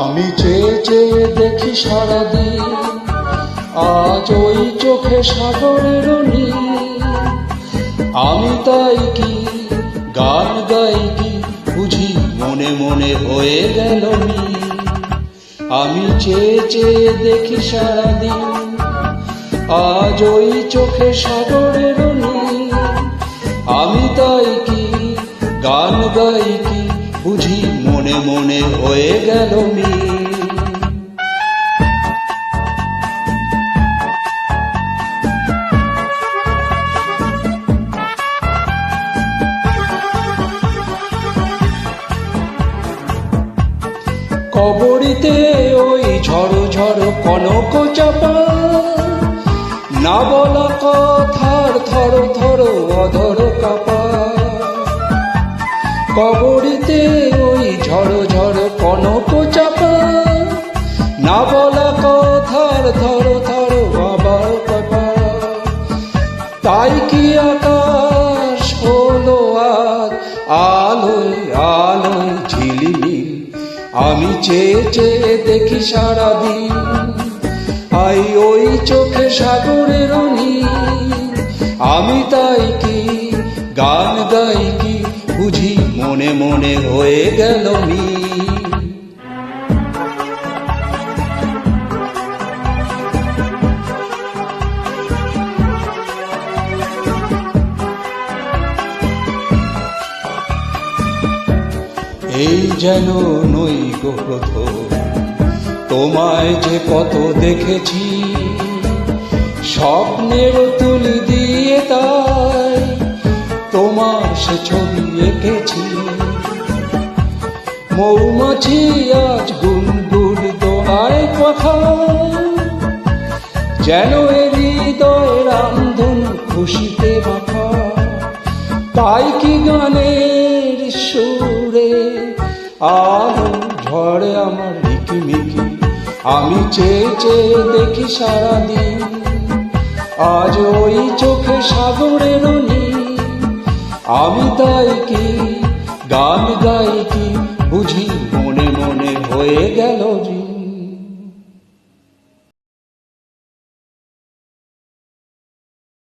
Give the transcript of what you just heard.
আমি চেয়ে চেয়ে দেখি সারাদিন, আজ ওই চোখে সাগরের নীল। আমি তাই কি গান গাই কি বুঝি মনে মনে হয়ে গেল মিল। আমি চেয়ে চেয়ে দেখি সারাদিন, আজ ওই চোখে সাগরের নীল। আমি তাই কি গান গাই কি বুঝি মনে মনে হয়ে গেল মিল। কবরীতে ওই ঝড়ো ঝড়ো কনক চাপা, না বলা কথার থরো থরো অধর কাপা। কবরীতে ওই ঝড়ো ঝড়ো কনক চাপা, না বলা কথার থরো থরো আবার কাপা। তাই কি আকাশ হলো আজ আলোয় আলোয় ঝিলিমিল। আমি চেয়ে চেয়ে দেখি সারাদিন, আই ওই চোখে সাগরের নীল। আমি তাই কি গান গাই কি বুঝি মনে মনে হয়ে গেল মিল। এই যেন নই গো প্রথম, তোমায় যে কত দেখেছি স্বপ্নের তুলি দিয়ে, তাই তোমার সে ছবি এঁকেছি। মৌমাছি আজ গুনগুন দোলায় কথা, যেন হৃদয় রামধন খুশিতে মাখা। তাই কি গানের সুরে আলো ঝড়ে আমার ঝিকিমিকি। আমি চেয়ে চেয়ে দেখি সারাদিন, আজ ওই চোখে সাগরের নীল। আমি তাই কি গান গাই কি বুঝি মনে মনে হয়ে গেল রে।